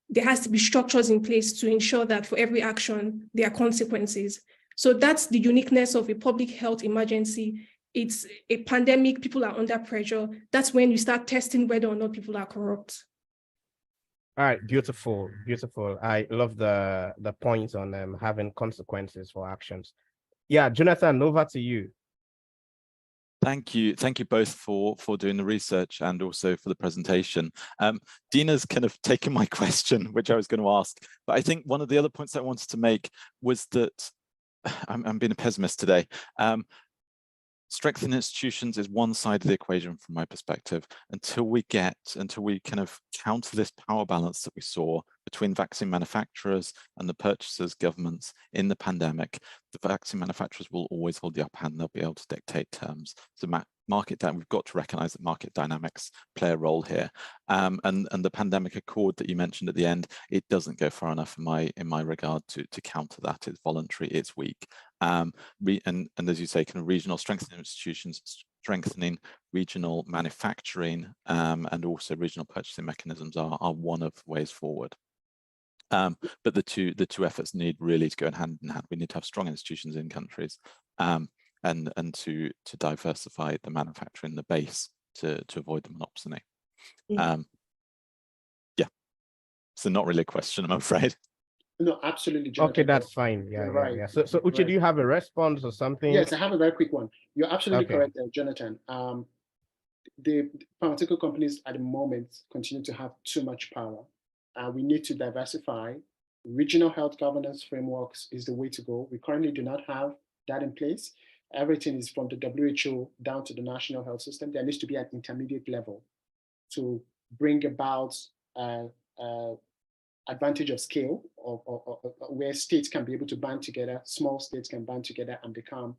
[SPEAKER 2] There has to be structures in place to ensure that for every action, there are consequences. So that's the uniqueness of a public health emergency. It's a pandemic, people are under pressure. That's when you start testing whether or not people are corrupt.
[SPEAKER 1] all right, beautiful, beautiful. I love the points on having consequences for actions. Yeah, Jonathan, over to you.
[SPEAKER 5] Thank you both for doing the research and also for the presentation. Dina's kind of taken my question, which I was going to ask, but I think one of the other points I wanted to make was that I'm being a pessimist today. Strengthening institutions is one side of the equation from my perspective. Until we kind of counter this power balance that we saw between vaccine manufacturers and the purchasers, governments in the pandemic, the vaccine manufacturers will always hold the upper hand. They'll be able to dictate terms. So we've got to recognize that market dynamics play a role here. And the pandemic accord that you mentioned at the end, it doesn't go far enough in my regard to counter that. It's voluntary, it's weak. And as you say, kind of regional strengthening institutions, strengthening regional manufacturing, and also regional purchasing mechanisms are one of the ways forward. But the two efforts need really to go hand in hand. We need to have strong institutions in countries, and to diversify the manufacturing, the base, to avoid the monopsony. Yeah, so not really a question, I'm afraid.
[SPEAKER 3] No, absolutely, Jonathan.
[SPEAKER 1] Okay, that's fine. Yeah,
[SPEAKER 3] right.
[SPEAKER 1] yeah. So Uche,
[SPEAKER 3] right.
[SPEAKER 1] Do you have a response or something?
[SPEAKER 3] Yes, I have a very quick one. You're absolutely correct, Jonathan. The pharmaceutical companies at the moment continue to have too much power. We need to diversify. Regional health governance frameworks is the way to go. We currently do not have that in place. Everything is from the WHO down to the national health system. There needs to be an intermediate level to bring about advantage of scale, or where states can be able to band together, small states can band together and become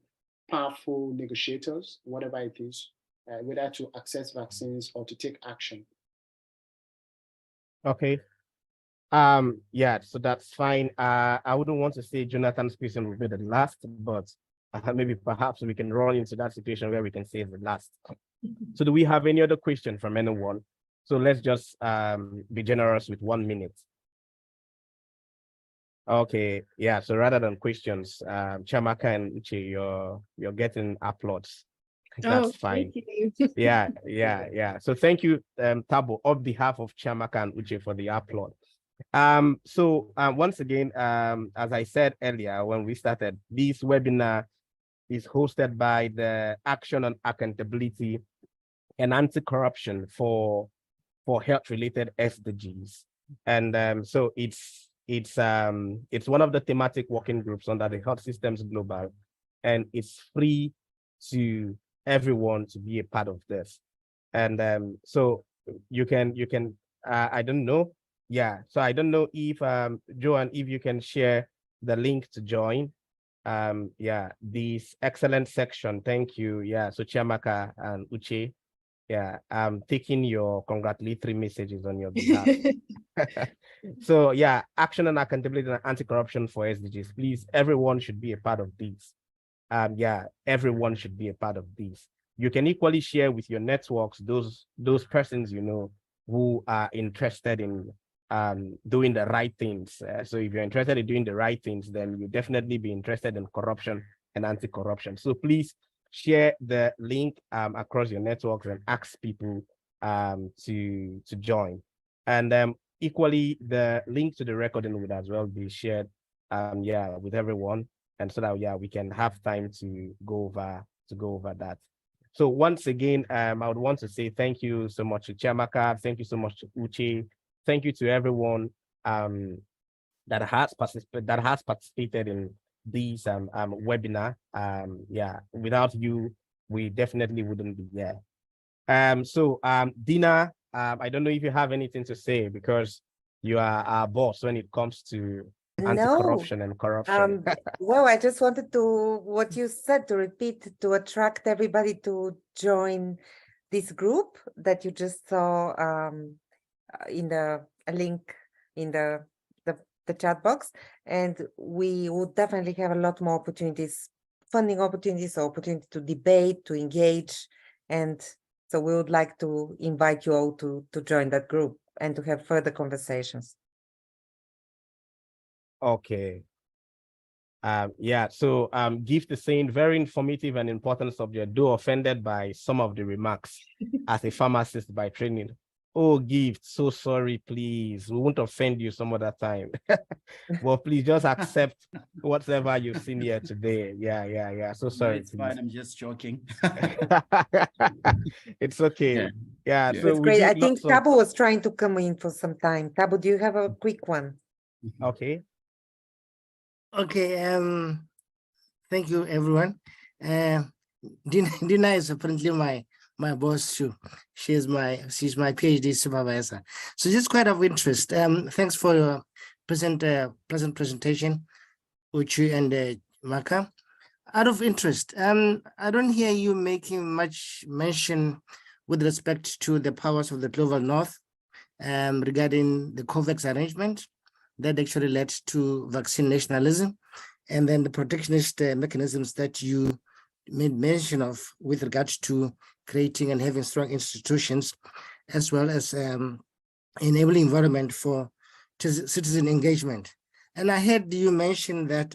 [SPEAKER 3] powerful negotiators, whatever it is, whether to access vaccines or to take action.
[SPEAKER 1] Okay. Yeah, so that's fine. I wouldn't want to say Jonathan's question will be the last, but maybe perhaps we can run into that situation where we can say the last. So do we have any other question from anyone? So let's just be generous with 1 minute. Okay, yeah, so rather than questions, Chiamaka and Uche, you're getting applause. That's fine. Yeah. So thank you, Tabo, on behalf of Chiamaka and Uche for the applaud. Once again, as I said earlier when we started, this webinar is hosted by the Action on Accountability and Anti-Corruption for health-related SDGs. And so it's one of the thematic working groups under the Health Systems Global, and it's free to everyone to be a part of this. And so you can I don't know. Yeah, so I don't know if Joanne, if you can share the link to join. Yeah, this excellent section. Thank you. Yeah, so Chiamaka and Uche. Yeah, I'm taking your congratulatory messages on your behalf. So yeah, action and accountability and anti-corruption for SDGs. Please, everyone should be a part of these. Yeah, everyone should be a part of these. You can equally share with your networks those persons you know who are interested in doing the right things. So if you're interested in doing the right things, then you definitely be interested in corruption and anti-corruption. So please share the link across your networks and ask people to join. And equally, the link to the recording would as well be shared yeah, with everyone, and so that we can have time to go over that. So once again, I would want to say thank you so much to Chiamaka, thank you so much to Uche, thank you to everyone that has participated in this webinar. Yeah, without you, we definitely wouldn't be here. Dina, I don't know if you have anything to say, because you are our boss when it comes to anti-corruption and corruption.
[SPEAKER 4] Well, I just wanted to, what you said, to repeat, to attract everybody to join this group that you just saw in the link in the chat box. And we will definitely have a lot more opportunities, funding opportunities, opportunity to debate, to engage. And so we would like to invite you all to join that group and to have further conversations.
[SPEAKER 1] Okay. Yeah, so Gift is saying very informative and important subject, though offended by some of the remarks as a pharmacist by training. Oh, Gift, so sorry, please. We won't offend you some other time. Well, please just accept whatever you've seen here today. Yeah. So sorry.
[SPEAKER 6] It's fine. I'm just joking.
[SPEAKER 1] It's okay. Yeah. So
[SPEAKER 4] It's great. I think Tabu was trying to come in for some time. Tabu, do you have a quick one?
[SPEAKER 1] Okay.
[SPEAKER 7] Okay, thank you, everyone. Dina is apparently my boss too. She's my PhD supervisor. So just quite of interest. Thanks for your pleasant presentation, Uche and Maka. Out of interest, I don't hear you making much mention with respect to the powers of the Global North regarding the COVAX arrangement that actually led to vaccine nationalism, and then the protectionist mechanisms that you made mention of with regards to creating and having strong institutions, as well as enabling environment for citizen engagement. And I heard you mention that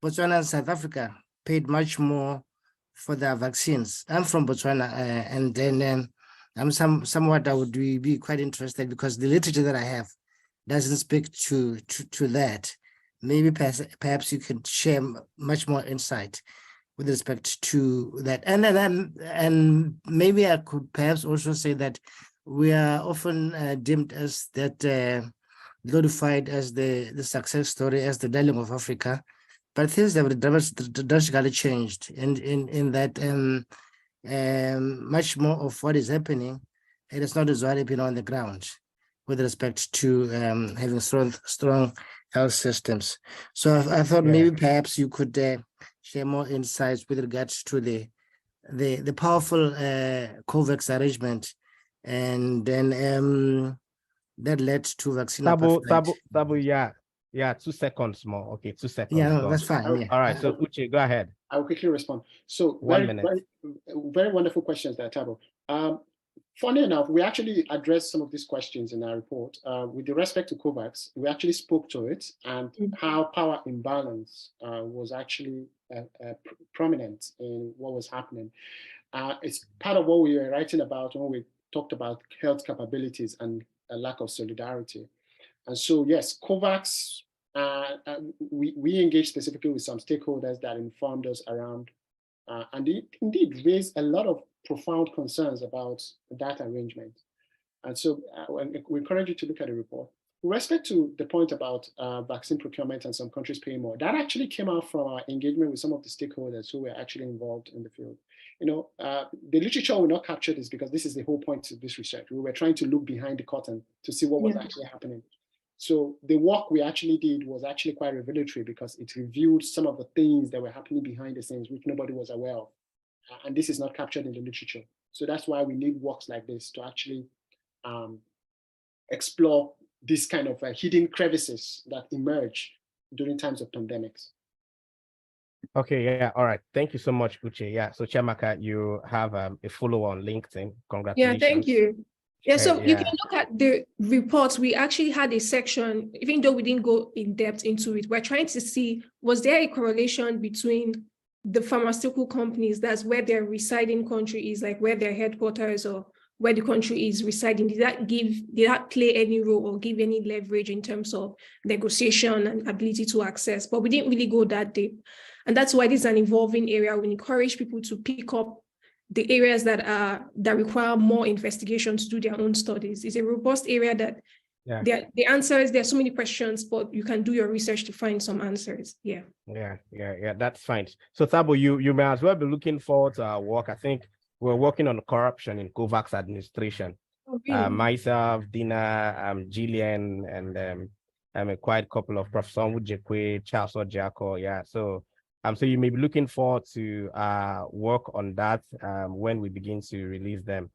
[SPEAKER 7] Botswana and South Africa paid much more for their vaccines. I'm from Botswana, and then I'm somewhat I would be quite interested, because the literature that I have doesn't speak to that. Maybe perhaps you could share much more insight with respect to that. And maybe I could perhaps also say that we are often deemed as that glorified as the success story, as the darling of Africa, but things have drastically changed in that much more of what is happening, it is not as what happening on the ground with respect to having strong health systems. So I thought maybe perhaps you could share more insights with regards to the powerful COVAX arrangement, and then that led to vaccine.
[SPEAKER 1] Tabu, yeah, 2 seconds more. Okay, 2 seconds.
[SPEAKER 7] Yeah, no, that's fine. Yeah.
[SPEAKER 1] All right, so Uche, go ahead.
[SPEAKER 3] I'll quickly respond. So
[SPEAKER 1] 1 minute.
[SPEAKER 3] Very wonderful questions there, Tabu. Funny enough, we actually addressed some of these questions in our report. With respect to COVAX, we actually spoke to it and how power imbalance was actually prominent in what was happening. It's part of what we were writing about when we talked about health capabilities and a lack of solidarity. And so, yes, COVAX, we engaged specifically with some stakeholders that informed us around, and they indeed raised a lot of profound concerns about that arrangement. And so we encourage you to look at the report. With respect to the point about vaccine procurement and some countries paying more, that actually came out from our engagement with some of the stakeholders who were actually involved in the field. You know, the literature will not capture this because this is the whole point of this research. We were trying to look behind the curtain to see what was actually happening. So the work we actually did was actually quite revelatory because it revealed some of the things that were happening behind the scenes, which nobody was aware of. And this is not captured in the literature. So that's why we need works like this to actually explore this kind of hidden crevices that emerge during times of pandemics.
[SPEAKER 1] Okay, yeah, all right. Thank you so much, Uche. Yeah, so Chiamaka, you have a follow on LinkedIn. Congratulations.
[SPEAKER 2] Yeah, thank you. Yeah, so you
[SPEAKER 1] yeah.
[SPEAKER 2] can look at the reports. We actually had a section, even though we didn't go in depth into it, we're trying to see, was there a correlation between the pharmaceutical companies, that's where their residing country is, like where their headquarters or where the country is residing, did that play any role or give any leverage in terms of negotiation and ability to access? But we didn't really go that deep. And that's why this is an evolving area. We encourage people to pick up the areas that require more investigation to do their own studies. It's a robust area that the answers, there are so many questions, but you can do your research to find some answers. Yeah,
[SPEAKER 1] that's fine. So Thabo, you may as well be looking forward to our work. I think we're working on corruption in COVAX administration.
[SPEAKER 2] Oh, really?
[SPEAKER 1] Myself, Dina, Gillian, and quite a couple of Professor Uche, Charles Ojako. Yeah, so you may be looking forward to work on that when we begin to release them,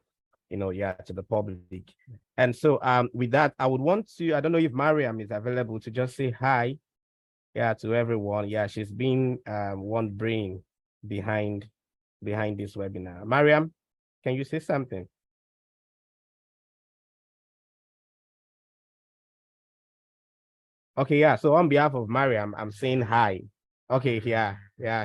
[SPEAKER 1] to the public. And so with that, I would want to, I don't know if Mariam is available to just say hi, to everyone. Yeah, she's been one brain behind this webinar. Mariam, can you say something? Okay, yeah, so on behalf of Mariam, I'm saying hi. Okay, yeah,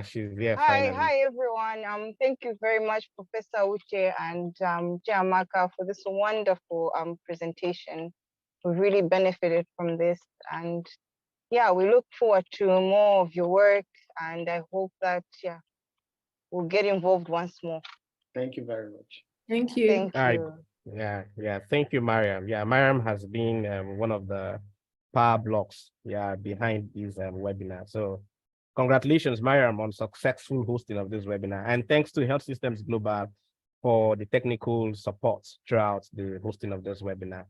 [SPEAKER 1] she's there.
[SPEAKER 6] Hi everyone. Thank you very much, Professor Uche and Chiamaka, for this wonderful presentation. We really benefited from this, and yeah, we look forward to more of your work, and I hope that we'll get involved once more.
[SPEAKER 3] Thank you very much.
[SPEAKER 2] Thank you.
[SPEAKER 6] Thank you.
[SPEAKER 1] Yeah. Thank you, Mariam. Yeah, Mariam has been one of the power blocks, behind this webinar. So congratulations, Mariam, on successful hosting of this webinar. And thanks to Health Systems Global for the technical support throughout the hosting of this webinar.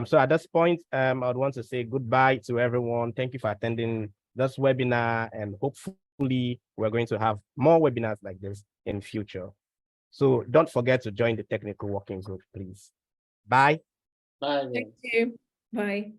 [SPEAKER 1] So at this point, I would want to say goodbye to everyone. Thank you for attending this webinar, and hopefully we're going to have more webinars like this in future. So don't forget to join the technical working group, please. Bye.
[SPEAKER 3] Bye.
[SPEAKER 2] Thank you. Bye.